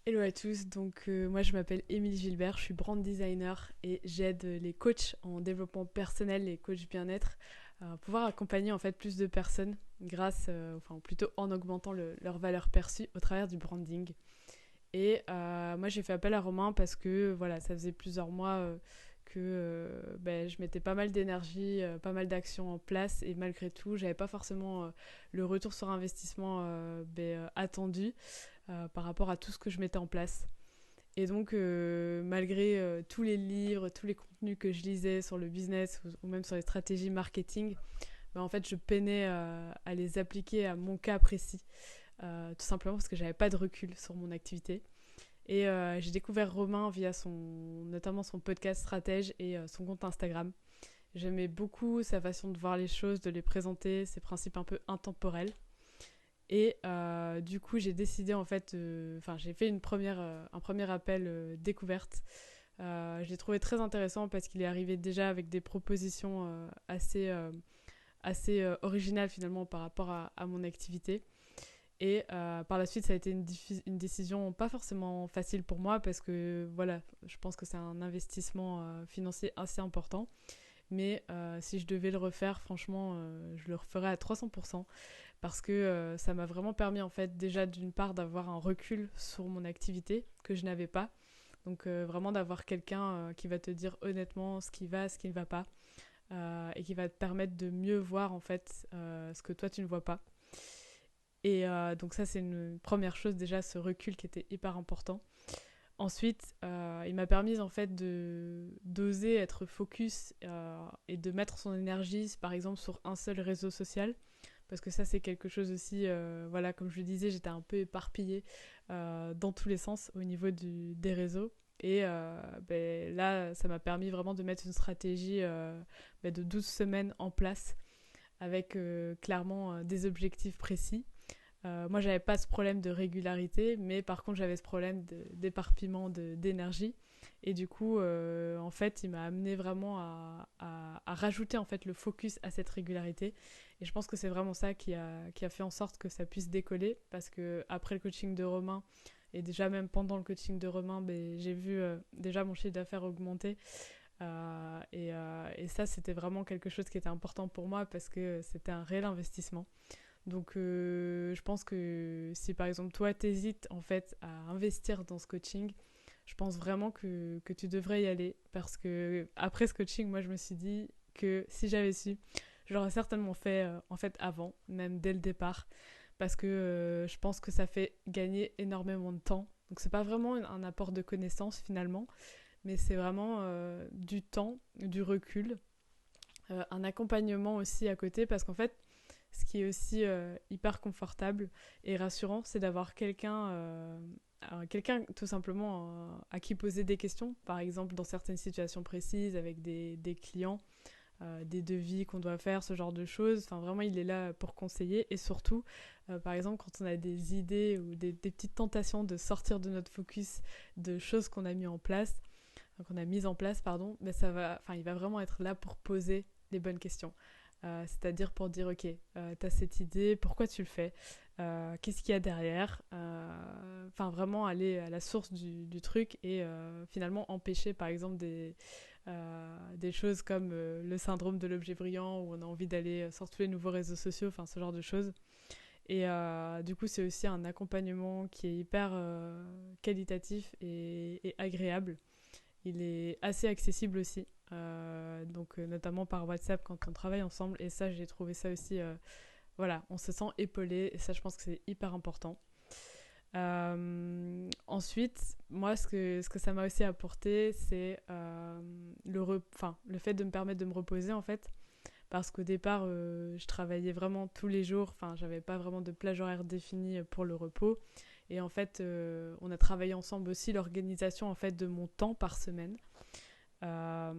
Hello à tous, moi je m'appelle Émilie Gilbert, je suis brand designer et j'aide les coachs en développement personnel et coachs bien-être à pouvoir accompagner en fait plus de personnes grâce, enfin plutôt en augmentant leur valeur perçue au travers du branding. Moi j'ai fait appel à Romain parce que voilà, ça faisait plusieurs mois que je mettais pas mal d'énergie, pas mal d'actions en place et malgré tout j'avais pas forcément le retour sur investissement attendu par rapport à tout ce que je mettais en place. Malgré tous les livres, tous les contenus que je lisais sur le business ou même sur les stratégies marketing, en fait, je peinais à les appliquer à mon cas précis, tout simplement parce que j'avais pas de recul sur mon activité. J'ai découvert Romain via notamment son podcast Stratège et son compte Instagram. J'aimais beaucoup sa façon de voir les choses, de les présenter, ses principes un peu intemporels. Du coup, j'ai décidé en fait, j'ai fait un premier appel découverte. Je l'ai trouvé très intéressant parce qu'il est arrivé déjà avec des propositions assez originales finalement par rapport à mon activité. Par la suite, ça a été une décision pas forcément facile pour moi parce que voilà, je pense que c'est un investissement financier assez important. Mais si je devais le refaire, franchement, je le referais à 300% parce que ça m'a vraiment permis en fait déjà d'une part d'avoir un recul sur mon activité que je n'avais pas. Vraiment d'avoir quelqu'un qui va te dire honnêtement ce qui va, ce qui ne va pas et qui va te permettre de mieux voir en fait ce que toi tu ne vois pas. Donc ça c'est une première chose déjà, ce recul qui était hyper important. Ensuite, il m'a permis en fait d'oser être focus et de mettre son énergie, par exemple, sur un seul réseau social. Parce que ça, c'est quelque chose aussi, voilà, comme je le disais, j'étais un peu éparpillée dans tous les sens au niveau des réseaux. Là, ça m'a permis vraiment de mettre une stratégie de 12 semaines en place avec clairement des objectifs précis. Moi, j'avais pas ce problème de régularité, mais par contre, j'avais ce problème d'éparpillement d'énergie. Et du coup, en fait, il m'a amené vraiment à rajouter en fait le focus à cette régularité. Et je pense que c'est vraiment ça qui a fait en sorte que ça puisse décoller, parce que après le coaching de Romain et déjà même pendant le coaching de Romain, j'ai vu déjà mon chiffre d'affaires augmenter. Et ça, c'était vraiment quelque chose qui était important pour moi parce que c'était un réel investissement. Je pense que si par exemple toi t'hésites en fait à investir dans ce coaching, je pense vraiment que tu devrais y aller parce que après ce coaching, moi je me suis dit que si j'avais su, je l'aurais certainement fait en fait avant, même dès le départ, parce que je pense que ça fait gagner énormément de temps. Donc c'est pas vraiment un apport de connaissances finalement, mais c'est vraiment du temps, du recul, un accompagnement aussi à côté parce qu'en fait ce qui est aussi hyper confortable et rassurant, c'est d'avoir quelqu'un tout simplement à qui poser des questions, par exemple dans certaines situations précises avec des clients, des devis qu'on doit faire, ce genre de choses. Enfin, vraiment, il est là pour conseiller et surtout, par exemple, quand on a des idées ou des petites tentations de sortir de notre focus de choses qu'on a mis en place, qu'on a mises en place, pardon, mais il va vraiment être là pour poser les bonnes questions. C'est-à-dire pour dire, ok, t'as cette idée, pourquoi tu le fais, qu'est-ce qu'il y a derrière, vraiment aller à la source du truc et finalement empêcher par exemple des choses comme le syndrome de l'objet brillant où on a envie d'aller sur tous les nouveaux réseaux sociaux, enfin ce genre de choses. Du coup, c'est aussi un accompagnement qui est hyper qualitatif et agréable. Il est assez accessible aussi, notamment par WhatsApp quand on travaille ensemble. Et ça, j'ai trouvé ça aussi, voilà, on se sent épaulé. Et ça, je pense que c'est hyper important. Ensuite, moi, ce que ça m'a aussi apporté, c'est le fait de me permettre de me reposer, en fait. Parce qu'au départ, je travaillais vraiment tous les jours. Enfin, j'avais pas vraiment de plage horaire définie pour le repos. Et en fait, on a travaillé ensemble aussi l'organisation en fait de mon temps par semaine. Euh,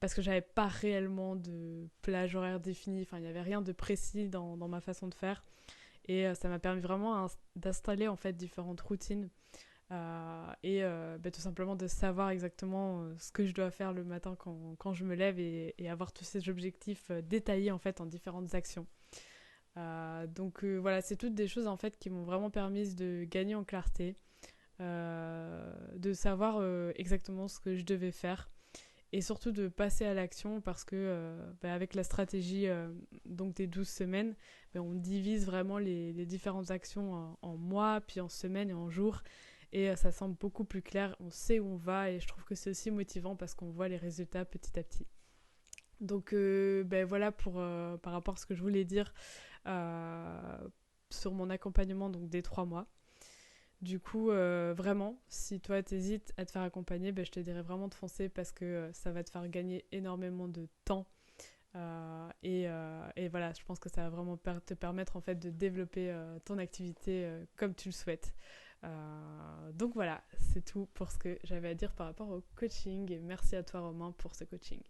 Parce que j'avais pas réellement de plage horaire définie. Enfin, il n'y avait rien de précis dans ma façon de faire. Ça m'a permis vraiment d'installer en fait différentes routines tout simplement de savoir exactement ce que je dois faire le matin quand je me lève et avoir tous ces objectifs détaillés en fait en différentes actions. Voilà, c'est toutes des choses en fait qui m'ont vraiment permis de gagner en clarté, de savoir exactement ce que je devais faire et surtout de passer à l'action parce que avec la stratégie donc des 12 semaines, on divise vraiment les différentes actions en mois, puis en semaines et en jours. Et ça semble beaucoup plus clair, on sait où on va et je trouve que c'est aussi motivant parce qu'on voit les résultats petit à petit. Donc voilà par rapport à ce que je voulais dire euh, sur mon accompagnement donc des 3 mois. Du coup, vraiment, si toi t'hésites à te faire accompagner, je te dirais vraiment de foncer parce que ça va te faire gagner énormément de temps. Et voilà, je pense que ça va vraiment te permettre en fait de développer ton activité comme tu le souhaites. Donc voilà, c'est tout pour ce que j'avais à dire par rapport au coaching. Et merci à toi Romain pour ce coaching.